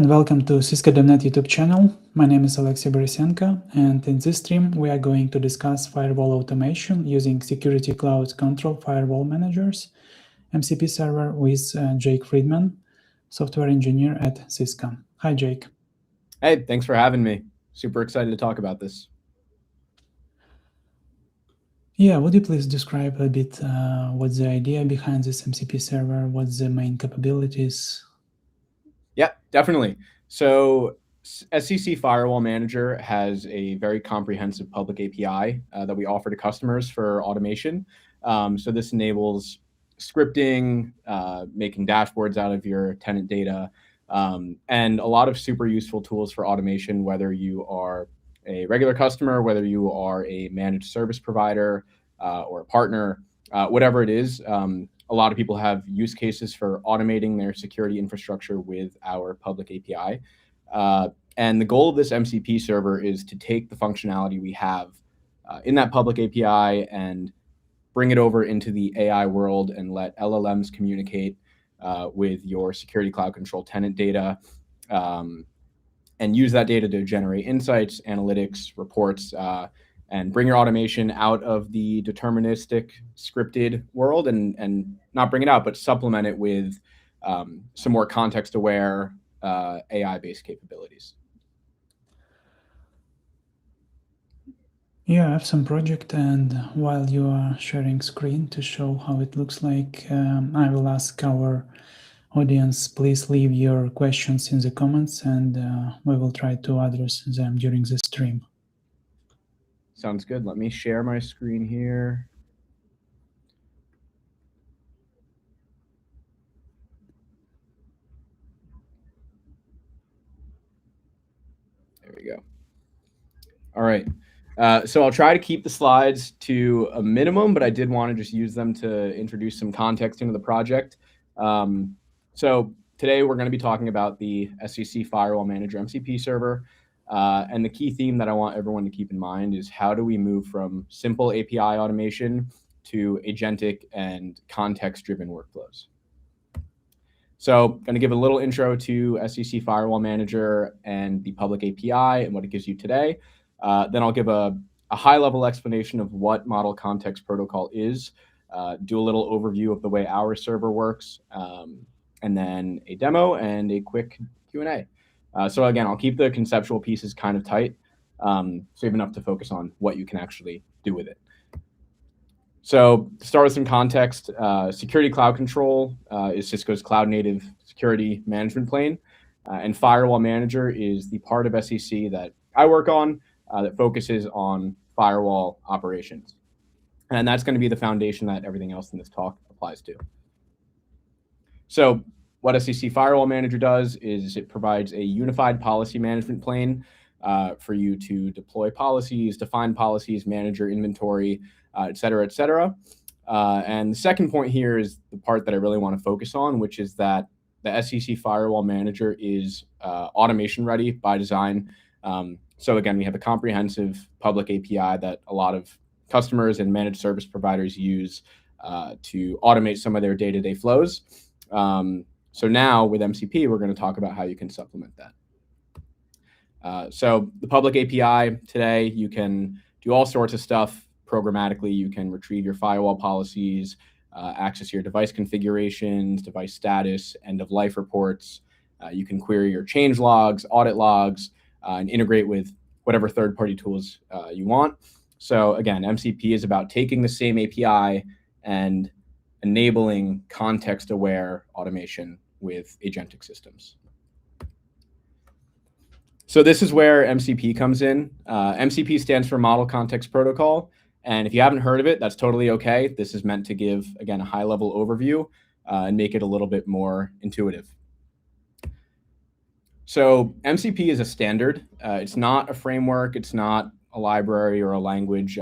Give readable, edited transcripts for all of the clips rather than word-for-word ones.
and welcome to Cisco.net YouTube channel. My name is Oleksii Borysenko, and in this stream we are going to discuss firewall automation using Security Cloud Control Firewall Managers, MCP server with Jake Friedman, software engineer at Cisco. Hi, Jake. Hey, thanks for having me. Super excited to talk about this. Yeah, would you please describe a bit what's the idea behind this MCP server, what's the main capabilities? Yeah, definitely. So SCC Firewall Manager has a very comprehensive public API that we offer to customers for automation. So this enables scripting, making dashboards out of your tenant data, and a lot of super useful tools for automation, whether you are a regular customer, whether you are a managed service provider or a partner, whatever it is. A lot of people have use cases for automating their security infrastructure with our public API. And the goal of this MCP server is to take the functionality we have in that public API and bring it over into the AI world and let LLMs communicate with your security cloud control tenant data and use that data to generate insights, analytics, reports, and bring your automation out of the deterministic scripted world and not bring it out, but supplement it with some more context-aware AI-based capabilities. Yeah, I have some project, and while you are sharing screen to show how it looks like, I will ask our audience, please leave your questions in the comments, and we will try to address them during the stream. Sounds good. Let me share my screen here. There we go. All right. So I'll try to keep the slides to a minimum, but I did want to just use them to introduce some context into the project. So today we're going to be talking about the SCC Firewall Manager MCP server. And the key theme that I want everyone to keep in mind is how do we move from simple API automation to agentic and context-driven workflows. So I'm going to give a little intro to SCC Firewall Manager and the public API and what it gives you today. Then I'll give a high-level explanation of what Model Context Protocol is, do a little overview of the way our server works, and then a demo and a quick Q&A. So again, I'll keep the conceptual pieces kind of tight, so you have enough to focus on what you can actually do with it. So to start with some context, Security Cloud Control is Cisco's cloud-native security management plane, and Firewall Manager is the part of SCC that I work on that focuses on firewall operations. And that's going to be the foundation that everything else in this talk applies to. So what SCC Firewall Manager does is it provides a unified policy management plane for you to deploy policies, define policies, manage your inventory, et cetera, et cetera. And the second point here is the part that I really want to focus on, which is that the SCC Firewall Manager is automation ready by design. So again, we have a comprehensive public API that a lot of customers and managed service providers use to automate some of their day-to-day flows. So now with MCP, we're going to talk about how you can supplement that. So the public API today, you can do all sorts of stuff programmatically. You can retrieve your firewall policies, access your device configurations, device status, end-of-life reports. You can query your change logs, audit logs, and integrate with whatever third-party tools you want. So again, MCP is about taking the same API and enabling context-aware automation with agentic systems. So this is where MCP comes in. MCP stands for Model Context Protocol. And if you haven't heard of it, that's totally okay. This is meant to give, again, a high-level overview and make it a little bit more intuitive. So MCP is a standard. It's not a framework. It's not a library or a language.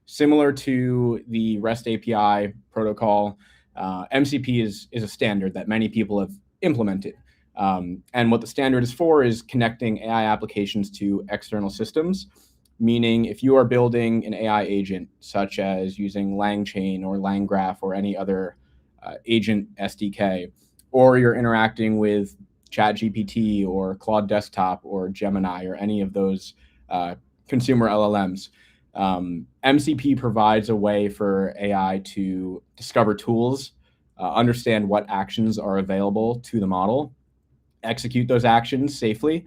Similar to the REST API protocol, MCP is a standard that many people have implemented. And what the standard is for is connecting AI applications to external systems, meaning if you are building an AI agent, such as using LangChain or LangGraph or any other agent SDK, or you're interacting with ChatGPT or Claude Desktop or Gemini or any of those consumer LLMs. MCP provides a way for AI to discover tools, understand what actions are available to the model, execute those actions safely,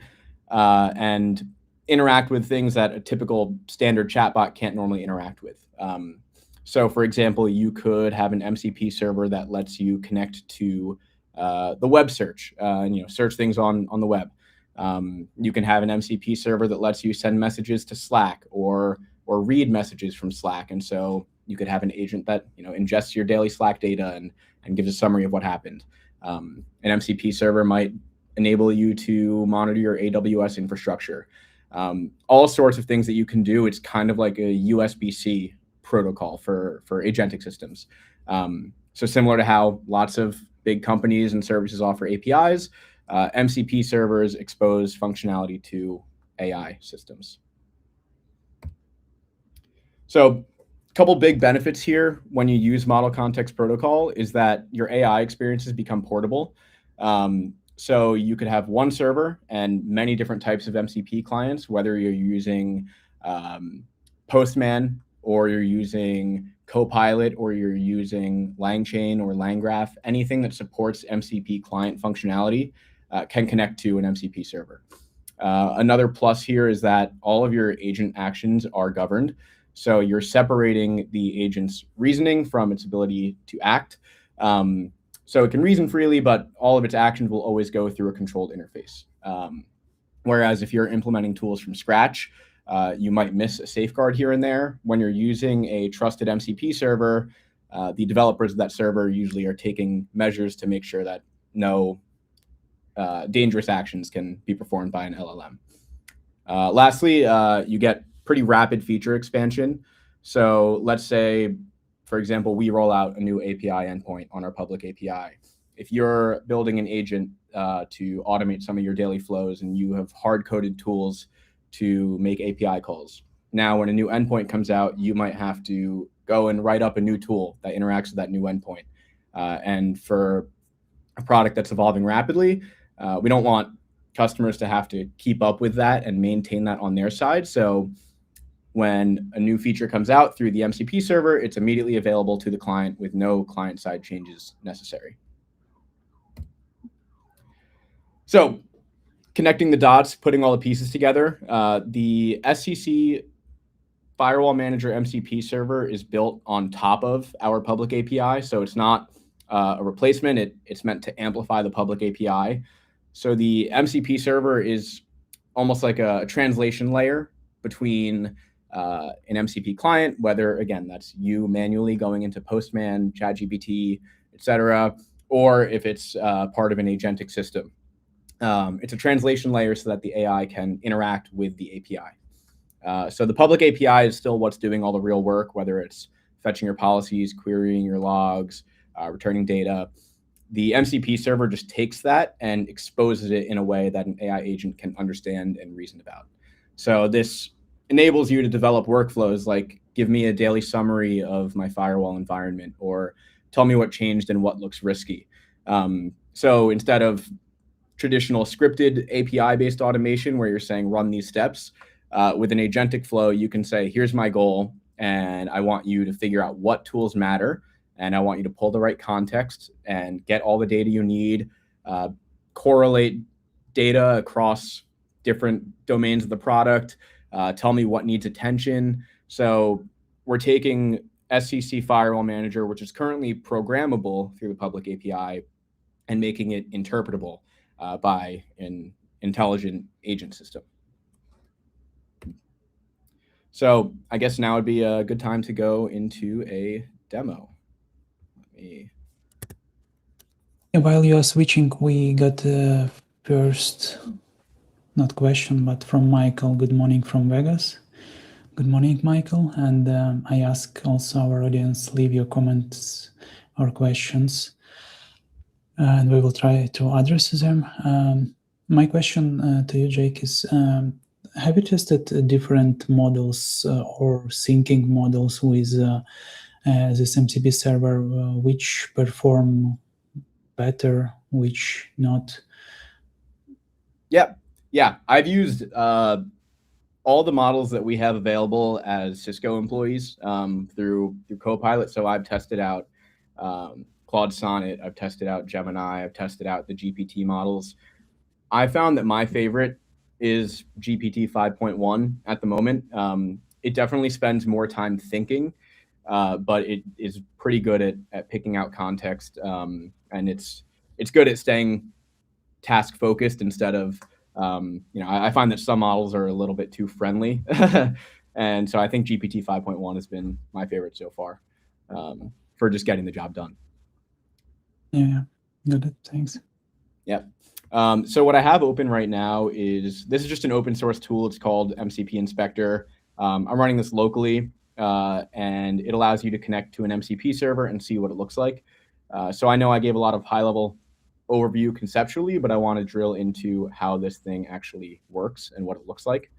and interact with things that a typical standard chatbot can't normally interact with. So for example, you could have an MCP server that lets you connect to the web search, and search things on the web. You can have an MCP server that lets you send messages to Slack or read messages from Slack. And so you could have an agent that ingests your daily Slack data and gives a summary of what happened. An MCP server might enable you to monitor your AWS infrastructure. All sorts of things that you can do. It's kind of like a USB-C protocol for agentic systems. So similar to how lots of big companies and services offer APIs, MCP servers expose functionality to AI systems. So a couple big benefits here when you use Model Context Protocol is that your AI experiences become portable. So you could have one server and many different types of MCP clients, whether you're using Postman or you're using Copilot or you're using LangChain or LangGraph. Anything that supports MCP client functionality can connect to an MCP server. Another plus here is that all of your agent actions are governed. So you're separating the agent's reasoning from its ability to act. So it can reason freely, but all of its actions will always go through a controlled interface. Whereas if you're implementing tools from scratch, you might miss a safeguard here and there. When you're using a trusted MCP server, the developers of that server usually are taking measures to make sure that no dangerous actions can be performed by an LLM. Lastly, you get pretty rapid feature expansion. So let's say, for example, we roll out a new API endpoint on our public API. If you're building an agent to automate some of your daily flows and you have hard-coded tools to make API calls, now when a new endpoint comes out, you might have to go and write up a new tool that interacts with that new endpoint. And for a product that's evolving rapidly, we don't want customers to have to keep up with that and maintain that on their side. So when a new feature comes out through the MCP server, it's immediately available to the client with no client-side changes necessary. So connecting the dots, putting all the pieces together, the SCC Firewall Manager MCP server is built on top of our public API. So it's not a replacement. It's meant to amplify the public API. So the MCP server is almost like a translation layer between an MCP client, whether, again, that's you manually going into Postman, ChatGPT, etc., or if it's part of an agentic system. It's a translation layer so that the AI can interact with the API. So the public API is still what's doing all the real work, whether it's fetching your policies, querying your logs, returning data. The MCP server just takes that and exposes it in a way that an AI agent can understand and reason about. So this enables you to develop workflows like give me a daily summary of my firewall environment or tell me what changed and what looks risky. So instead of traditional scripted API-based automation where you're saying run these steps, with an agentic flow, you can say, here's my goal, and I want you to figure out what tools matter, and I want you to pull the right context and get all the data you need, correlate data across different domains of the product, tell me what needs attention. So we're taking SCC Firewall Manager, which is currently programmable through the public API, and making it interpretable by an intelligent agent system. So I guess now would be a good time to go into a demo. While you are switching, we got the first, not question, but from Michael. Good morning from Vegas. Good morning, Michael. And I ask also our audience, leave your comments or questions, and we will try to address them. My question to you, Jake, is have you tested different models or syncing models with this MCP server, which perform better, which not? Yeah. I've used all the models that we have available as Cisco employees through Copilot. So I've tested out Claude Sonnet, I've tested out Gemini, I've tested out the GPT models. I found that my favorite is GPT 5.1 at the moment. It definitely spends more time thinking, but it is pretty good at picking out context, and it's good at staying task focused instead of I find that some models are a little bit too friendly, and so I think GPT 5.1 has been my favorite so far for just getting the job done. Yeah, got it. Thanks. Yep. So what I have open right now is, this is just an open source tool. It's called MCP Inspector. I'm running this locally, and it allows you to connect to an MCP server and see what it looks like. So I know I gave a lot of high level overview conceptually, but I want to drill into how this thing actually works and what it looks like.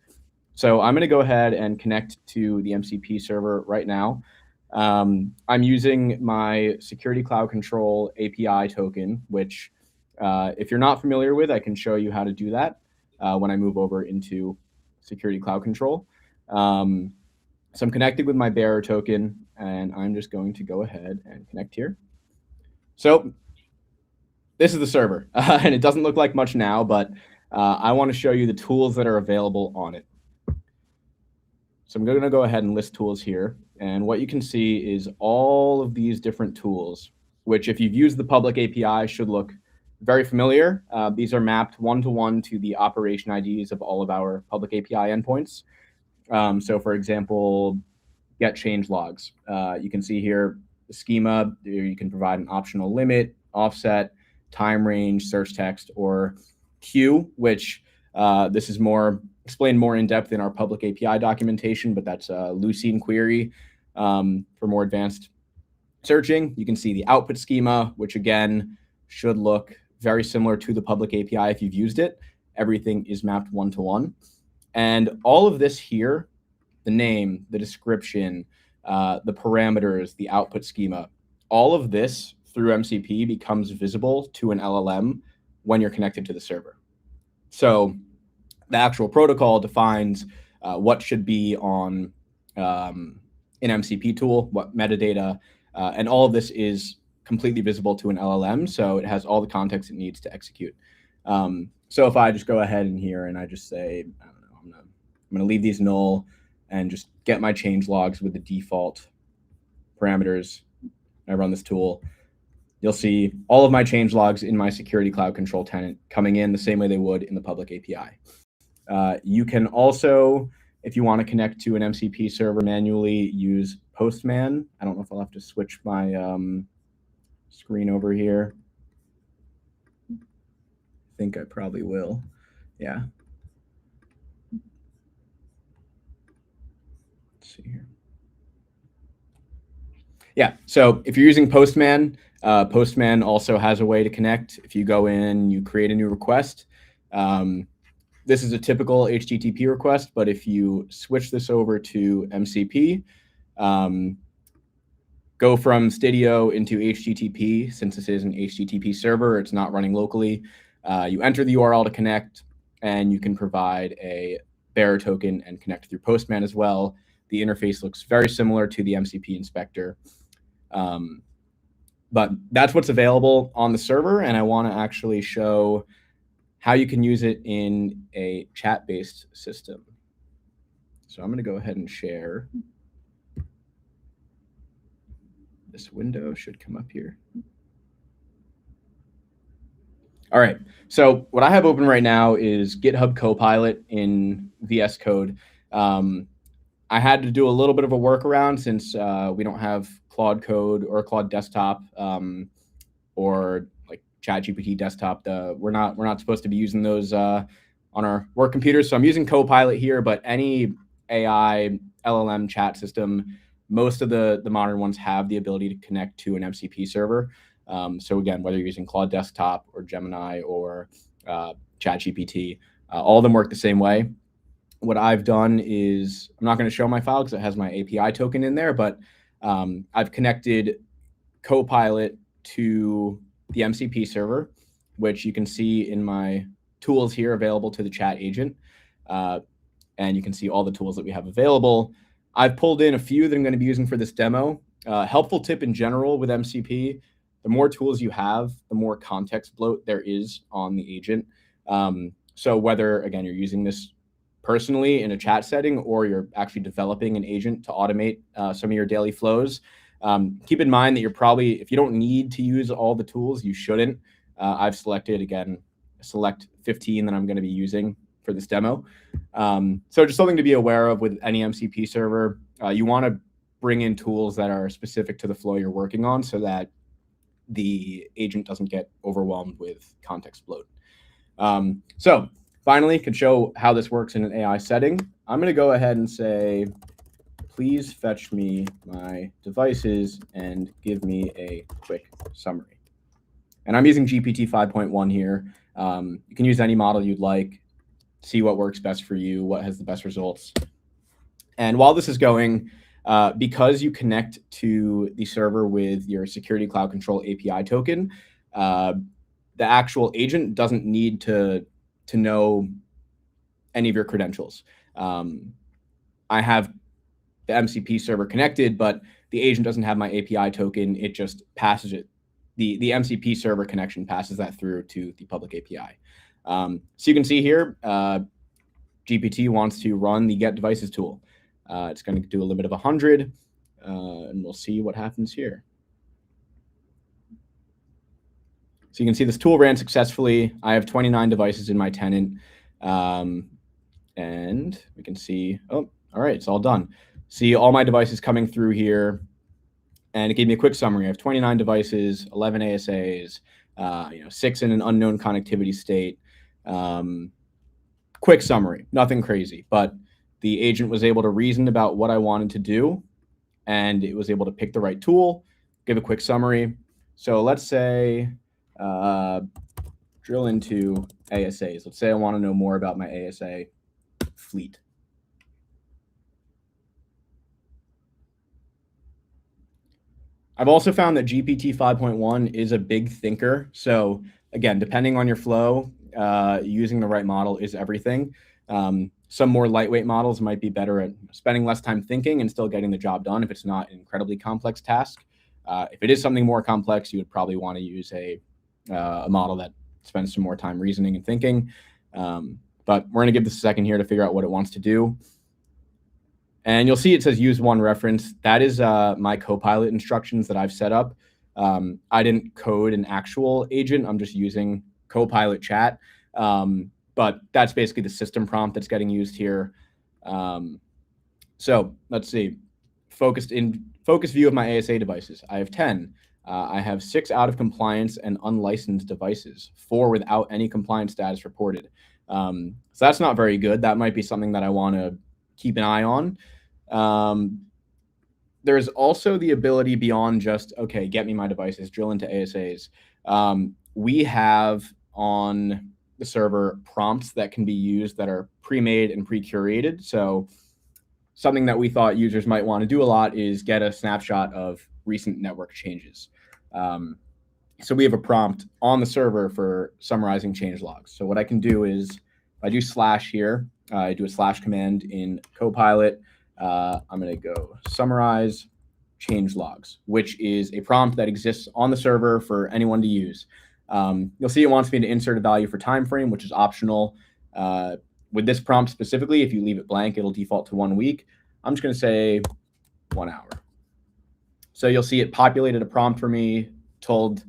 So I'm going to go ahead and connect to the MCP server right now. I'm using my Security Cloud Control API token, which if you're not familiar with, I can show you how to do that when I move over into Security Cloud Control. So I'm connected with my bearer token, and I'm just going to go ahead and connect here. So this is the server, and it doesn't look like much now, but I want to show you the tools that are available on it. So I'm going to go ahead and list tools here. And what you can see is all of these different tools, which if you've used the public API should look very familiar. These are mapped one-to-one to the operation IDs of all of our public API endpoints. So for example, get change logs. You can see here the schema. You can provide an optional limit, offset, time range, search text, or queue, which this is explained more in depth in our public API documentation, but that's a Lucene query for more advanced searching. You can see the output schema, which again should look very similar to the public API if you've used it. Everything is mapped one-to-one. And all of this here, the name, the description, the parameters, the output schema, all of this through MCP becomes visible to an LLM when you're connected to the server. So the actual protocol defines what should be on an MCP tool, what metadata, and all of this is completely visible to an LLM. So it has all the context it needs to execute. So if I just go ahead in here and I just say, I don't know, I'm going to leave these null and just get my change logs with the default parameters. I run this tool. You'll see all of my change logs in my Security Cloud Control tenant coming in the same way they would in the public API. You can also, if you want to connect to an MCP server manually, use Postman. I don't know if I'll have to switch my screen over here. I think I probably will. Yeah. Let's see here. Yeah, so if you're using Postman, Postman also has a way to connect. If you go in, you create a new request. This is a typical HTTP request, but if you switch this over to MCP, go from Stadio into HTTP, since this is an HTTP server, it's not running locally. You enter the URL to connect, and you can provide a bearer token and connect through Postman as well. The interface looks very similar to the MCP inspector. But that's what's available on the server, and I want to actually show how you can use it in a chat-based system. So I'm going to go ahead and share. This window should come up here. All right, so what I have open right now is GitHub Copilot in VS Code. I had to do a little bit of a workaround since we don't have Claude Code or Claude Desktop or like ChatGPT Desktop. We're not supposed to be using those on our work computers. So I'm using Copilot here, but any AI LLM chat system, most of the modern ones have the ability to connect to an MCP server. So again, whether you're using Claude Desktop or Gemini or ChatGPT, all of them work the same way. What I've done is, I'm not going to show my file because it has my API token in there, but I've connected Copilot to the MCP server, which you can see in my tools here available to the chat agent. And you can see all the tools that we have available. I've pulled in a few that I'm going to be using for this demo. Helpful tip in general with MCP, the more tools you have, the more context bloat there is on the agent. So whether, again, you're using this personally in a chat setting or you're actually developing an agent to automate some of your daily flows, keep in mind that you're probably, if you don't need to use all the tools, you shouldn't. I've selected, again, select 15 that I'm going to be using for this demo. So just something to be aware of with any MCP server. You want to bring in tools that are specific to the flow you're working on so that the agent doesn't get overwhelmed with context bloat. So finally, can show how this works in an AI setting. I'm going to go ahead and say, please fetch me my devices and give me a quick summary. And I'm using GPT 5.1 here. You can use any model you'd like, see what works best for you, what has the best results. And while this is going, because you connect to the server with your Security Cloud Control API token, the actual agent doesn't need to know any of your credentials. I have the MCP server connected, but the agent doesn't have my API token. It just passes it. The MCP server connection passes that through to the public API. So you can see here, GPT wants to run the get devices tool. It's going to do a limit of 100, and we'll see what happens here. So you can see this tool ran successfully. I have 29 devices in my tenant, and we can see, oh, all right, it's all done. See all my devices coming through here, and it gave me a quick summary. I have 29 devices, 11 ASAs, 6 in an unknown connectivity state. Quick summary, nothing crazy, but the agent was able to reason about what I wanted to do, and it was able to pick the right tool, give a quick summary. So let's say drill into ASAs. Let's say I want to know more about my ASA fleet. I've also found that GPT 5.1 is a big thinker. So again, depending on your flow, using the right model is everything. Some more lightweight models might be better at spending less time thinking and still getting the job done if it's not an incredibly complex task. If it is something more complex, you would probably want to use a model that spends some more time reasoning and thinking. But we're going to give this a second here to figure out what it wants to do. And you'll see it says use one reference. That is my Copilot instructions that I've set up. I didn't code an actual agent. I'm just using Copilot chat. But that's basically the system prompt that's getting used here. So let's see. Focus view of my ASA devices. I have 10. I have 6 out of compliance and unlicensed devices, 4 without any compliance status reported. So that's not very good. That might be something that I want to keep an eye on. There's also the ability beyond just, okay, get me my devices, drill into ASAs. We have on the server prompts that can be used that are pre-made and pre-curated. So something that we thought users might want to do a lot is get a snapshot of recent network changes. So we have a prompt on the server for summarizing change logs. So what I can do is, if I do slash here, I do a slash command in Copilot. I'm going to go summarize change logs, which is a prompt that exists on the server for anyone to use. You'll see it wants me to insert a value for time frame, which is optional. With this prompt specifically, if you leave it blank, it'll default to 1 week. I'm just going to say 1 hour. So you'll see it populated a prompt for me, told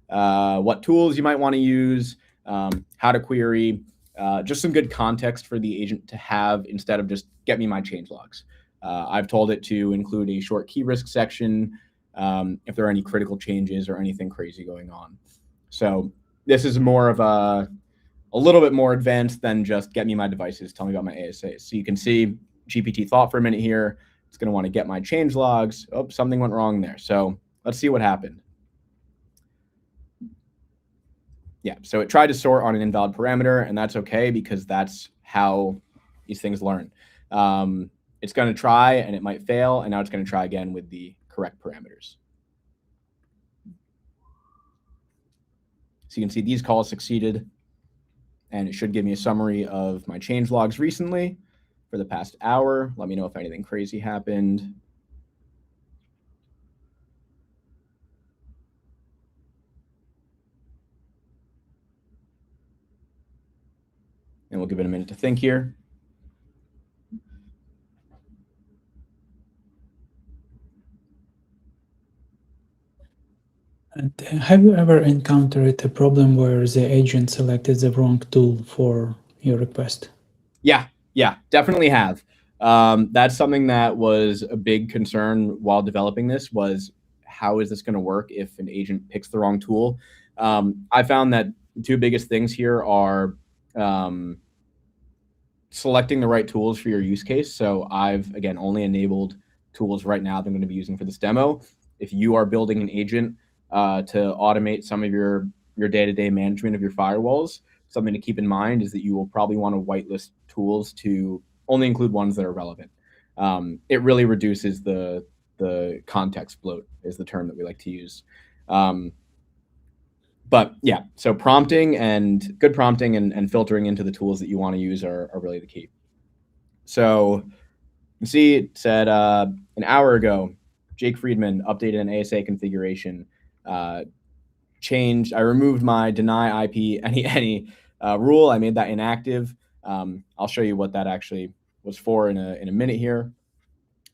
what tools you might want to use, how to query, just some good context for the agent to have instead of just get me my change logs. I've told it to include a short key risk section if there are any critical changes or anything crazy going on. So this is more of a little bit more advanced than just get me my devices, tell me about my ASAs. So you can see GPT thought for a minute here. It's going to want to get my change logs. Oh, something went wrong there. So let's see what happened. Yeah, so it tried to sort on an invalid parameter, and that's okay because that's how these things learn. It's going to try, and it might fail, and now it's going to try again with the correct parameters. So you can see these calls succeeded. and it should give me a summary of my change logs recently for the past hour. Let me know if anything crazy happened. And we'll give it a minute to think here. And have you ever encountered a problem where the agent selected the wrong tool for your request? Yeah, definitely have. That's something that was a big concern while developing this, was how is this going to work if an agent picks the wrong tool? I found that the two biggest things here are selecting the right tools for your use case. So I've, again, only enabled tools right now that I'm going to be using for this demo. If you are building an agent to automate some of your day-to-day management of your firewalls, something to keep in mind is that you will probably want to whitelist tools to only include ones that are relevant. It really reduces the context bloat, is the term that we like to use. But yeah, so prompting and good prompting and filtering into the tools that you want to use are really the key. So you can see it said an hour ago, Jake Friedman updated an ASA configuration, changed. I removed my deny IP any rule. I made that inactive. I'll show you what that actually was for in a minute here.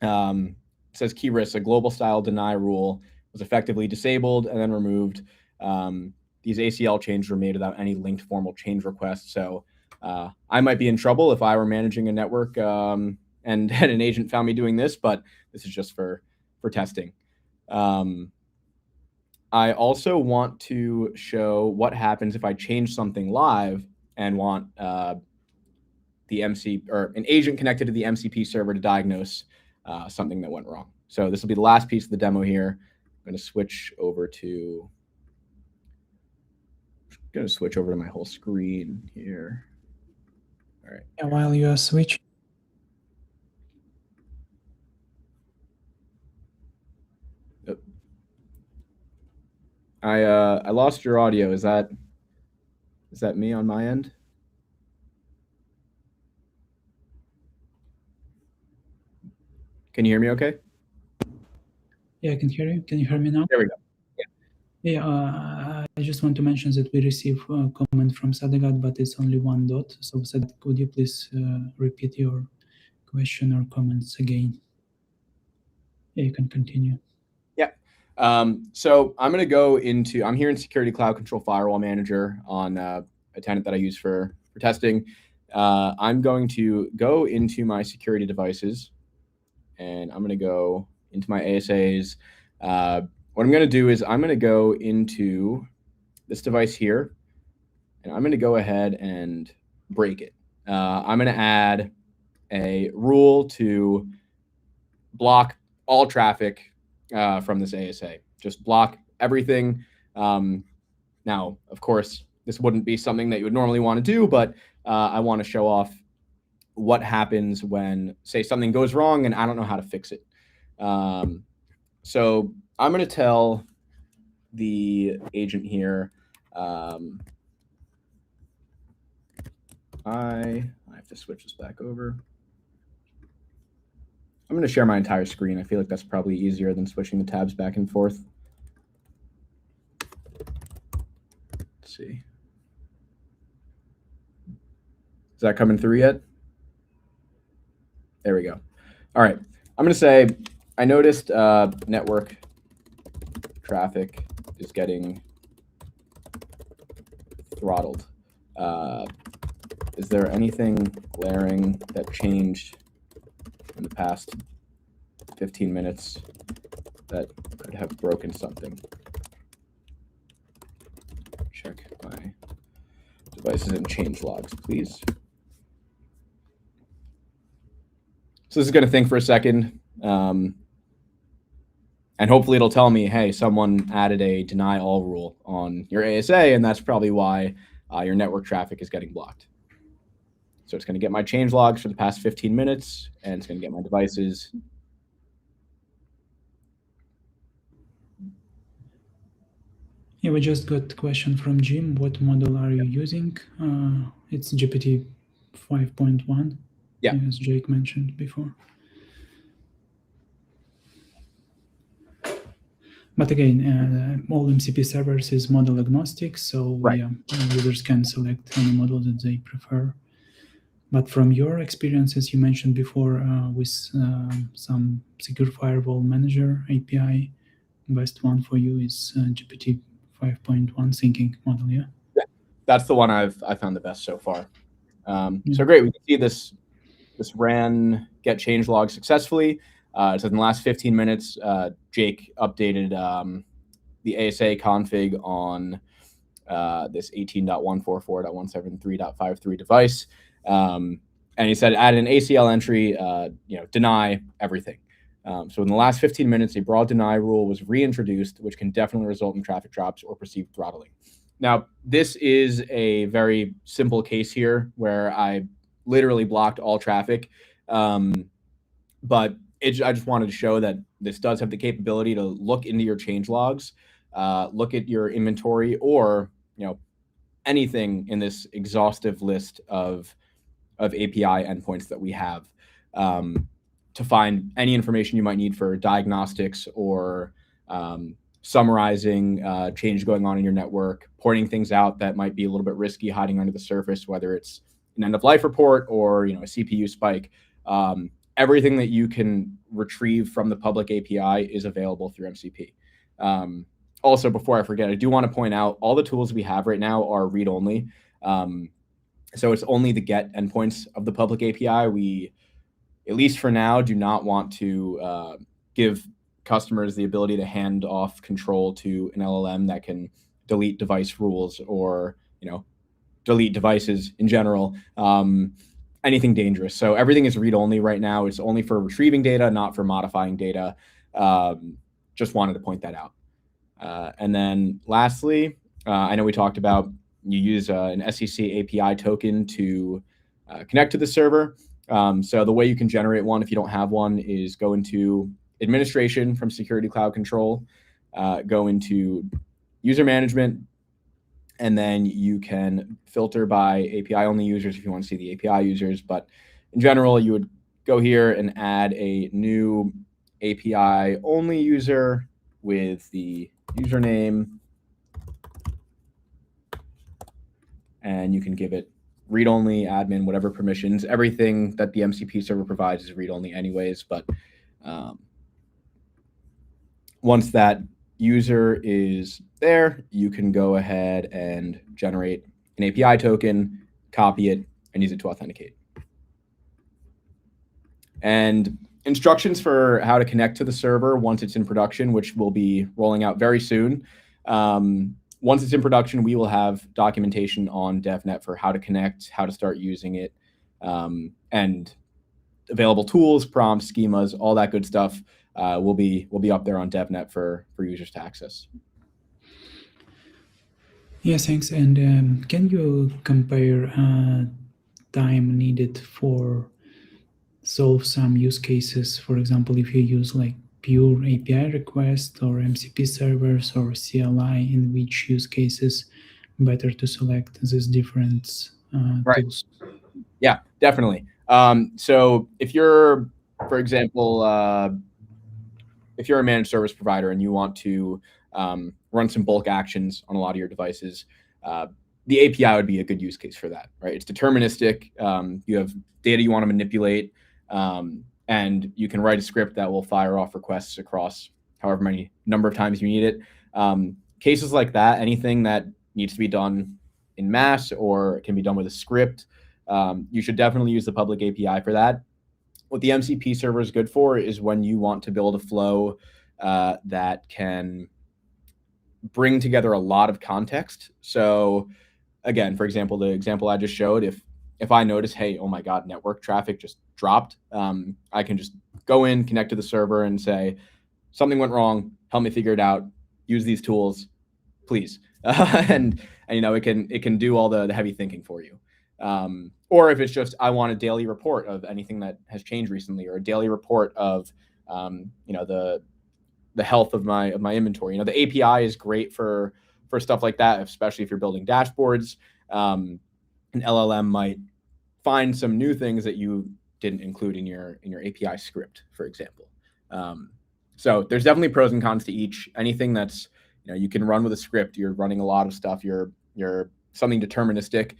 It says key risks, a global style deny rule was effectively disabled and then removed. These ACL changes were made without any linked formal change request. So I might be in trouble if I were managing a network and an agent found me doing this, but this is just for testing. I also want to show what happens if I change something live and want the an agent connected to the MCP server to diagnose something that went wrong. So this will be the last piece of the demo here. I'm going to switch over to my whole screen here. All right. Yeah, while you are switching. I lost your audio. Is that me on my end? Can you hear me okay? Yeah, I can hear you. Can you hear me now? There we go. Yeah, I just want to mention that we receive a comment from Sadagat, but it's only one dot. So Sadagat, could you please repeat your question or comments again? Yeah, you can continue. Yeah. So I'm going to go into, I'm here in Security Cloud Control Firewall Manager on a tenant that I use for testing. I'm going to go into my security devices, and I'm going to go into my ASAs. What I'm going to do is I'm going to go into this device here, and I'm going to go ahead and break it. I'm going to add a rule to block all traffic from this ASA. Just block everything. Now, of course, this wouldn't be something that you would normally want to do, but I want to show off what happens when, say, something goes wrong and I don't know how to fix it. So I'm going to tell the agent here, I have to switch this back over. I'm going to share my entire screen. I feel like that's probably easier than switching the tabs back and forth. Let's see. Is that coming through yet? There we go. All right. I'm going to say, I noticed network traffic is getting throttled. Is there anything glaring that changed in the past 15 minutes that could have broken something? Check my devices and change logs, please. So this is going to think for a second, and hopefully it'll tell me, hey, someone added a deny all rule on your ASA, and that's probably why your network traffic is getting blocked. So it's going to get my change logs for the past 15 minutes, and it's going to get my devices. Yeah, we just got a question from Jim. What model are you using? It's GPT 5.1, Yeah. as Jake mentioned before. But again, all MCP servers is model agnostic, so Right. yeah, users can select any model that they prefer. But from your experiences, you mentioned before with some secure firewall manager API, best one for you is GPT 5.1 thinking model, yeah? Yeah. That's the one I found the best so far. Yeah. So great. We can see this ran get change log successfully. So in the last 15 minutes, Jake updated the ASA config on this 18.144.173.53 device. And he said, add an ACL entry, deny everything. So in the last 15 minutes, a broad deny rule was reintroduced, which can definitely result in traffic drops or perceived throttling. Now, this is a very simple case here where I literally blocked all traffic. But I just wanted to show that this does have the capability to look into your change logs, look at your inventory, or anything in this exhaustive list of API endpoints that we have, to find any information you might need for diagnostics or summarizing change going on in your network, pointing things out that might be a little bit risky hiding under the surface, whether it's an end-of-life report or a CPU spike. Everything that you can retrieve from the public API is available through MCP. Also, before I forget, I do want to point out all the tools we have right now are read-only. So it's only the get endpoints of the public API. We, at least for now, do not want to give customers the ability to hand off control to an LLM that can delete device rules or delete devices in general. Anything dangerous. So everything is read-only right now. It's only for retrieving data, not for modifying data. Just wanted to point that out. And then lastly, I know we talked about you use an SCC API token to connect to the server. So the way you can generate one if you don't have one is go into administration from Security Cloud Control, go into user management, and then you can filter by API only users if you want to see the API users. But in general, you would go here and add a new API only user with the username, and you can give it read-only, admin, whatever permissions. Everything that the MCP server provides is read-only anyways, but once that user is there, you can go ahead and generate an API token, copy it, and use it to authenticate. And instructions for how to connect to the server once it's in production, which will be rolling out very soon. Once it's in production, we will have documentation on DevNet for how to connect, how to start using it, and available tools, prompts, schemas, all that good stuff will be up there on DevNet for users to access. Yeah, thanks. And can you compare time needed for solve some use cases? For example, if you use like pure API request or MCP servers or CLI, in which use cases better to select these different tools? Yeah, definitely. So if you're, for example, if you're a managed service provider and you want to run some bulk actions on a lot of your devices, the API would be a good use case for that, right? It's deterministic. You have data you want to manipulate, and you can write a script that will fire off requests across however many number of times you need it. Cases like that, anything that needs to be done in mass or can be done with a script, you should definitely use the public API for that. What the MCP server is good for is when you want to build a flow that can bring together a lot of context. So again, for example, the example I just showed, if I notice, hey, oh my God, network traffic just dropped, I can just go in, connect to the server and say, something went wrong, help me figure it out, use these tools, please. And it can do all the heavy thinking for you. Or if it's just, I want a daily report of anything that has changed recently, or a daily report of, the health of my inventory. The API is great for stuff like that, especially if you're building dashboards. an LLM might find some new things that you didn't include in your API script, for example. So there's definitely pros and cons to each. Anything that's, you can run with a script, you're running a lot of stuff, you're something deterministic,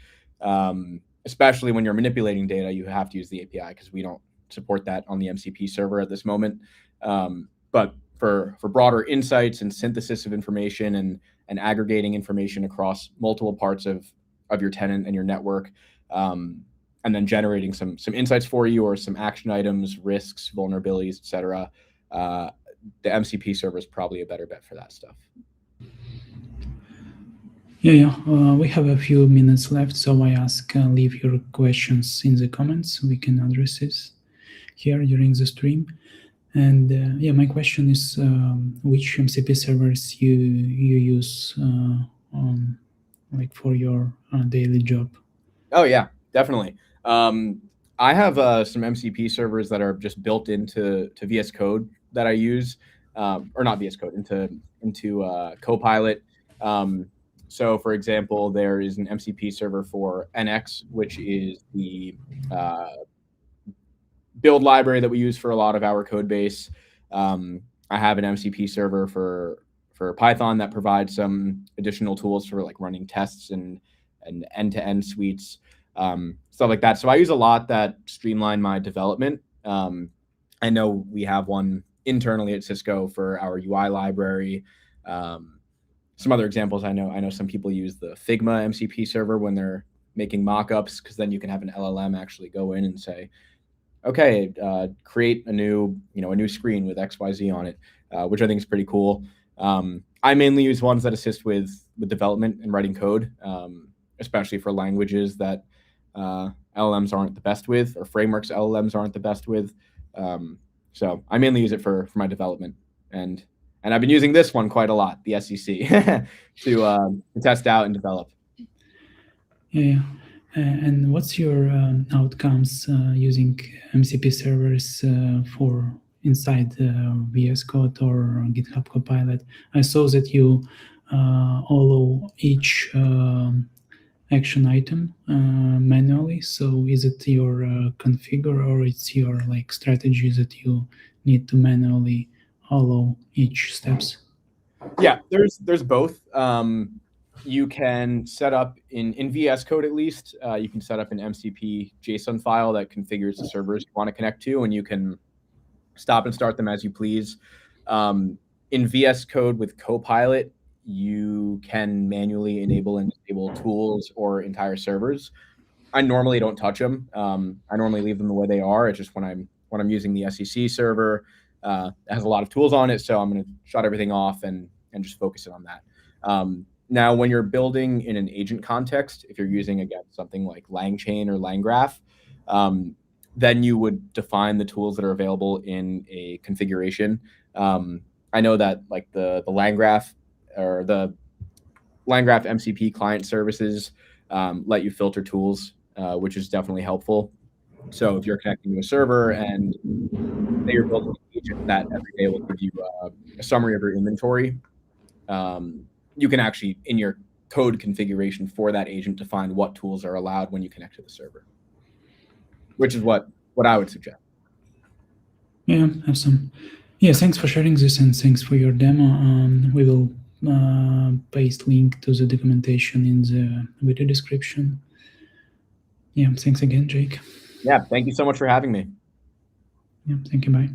especially when you're manipulating data, you have to use the API because we don't support that on the MCP server at this moment. But for broader insights and synthesis of information and aggregating information across multiple parts of your tenant and your network, and then generating some insights for you, or some action items, risks, vulnerabilities, etc. The MCP server is probably a better bet for that stuff. Yeah. We have a few minutes left, so I ask leave your questions in the comments. We can address this here during the stream. And yeah, my question is, which MCP servers you use like for your daily job? Oh yeah, definitely. I have some MCP servers that are just built into VS Code that I use, or not VS Code, into Copilot. So, for example, there is an MCP server for NX, which is the build library that we use for a lot of our code base. I have an MCP server for Python that provides some additional tools for like running tests and end-to-end suites, stuff like that. So I use a lot that streamline my development. I know we have one internally at Cisco for our UI library. Some other examples, I know some people use the Figma MCP server when they're making mockups, because then you can have an LLM actually go in and say, okay, create a new screen with XYZ on it, which I think is pretty cool. I mainly use ones that assist with development and writing code, especially for languages that LLMs aren't the best with, or frameworks LLMs aren't the best with. So I mainly use it for my development, and I've been using this one quite a lot, the SCC, to test out and develop. Yeah. And what's your outcomes using MCP servers for inside VS Code or GitHub Copilot? I saw that you allow each action item manually. So is it your configure, or it's your like strategy that you need to manually allow each steps? Yeah, there's both. You can set up in VS Code, at least, you can set up an MCP JSON file that configures the servers you want to connect to, and you can stop and start them as you please. In VS Code with Copilot, you can manually enable and disable tools or entire servers. I normally don't touch them. I normally leave them the way they are. It's just when I'm using the SCC server, it has a lot of tools on it, so I'm going to shut everything off and just focus it on that. Now, when you're building in an agent context, if you're using, again, something like LangChain or LangGraph, then you would define the tools that are available in a configuration. I know that like the LangGraph or the LangGraph MCP client services let you filter tools, which is definitely helpful. So if you're connecting to a server and say you're building an agent that every day will give you a summary of your inventory, you can actually, in your code configuration for that agent, define what tools are allowed when you connect to the server, which is what I would suggest. Yeah, awesome. Yeah, thanks for sharing this, and thanks for your demo. We will paste link to the documentation in the video description. Yeah, thanks again, Jake. Yeah, thank you so much for having me. Yeah, thank you, bye.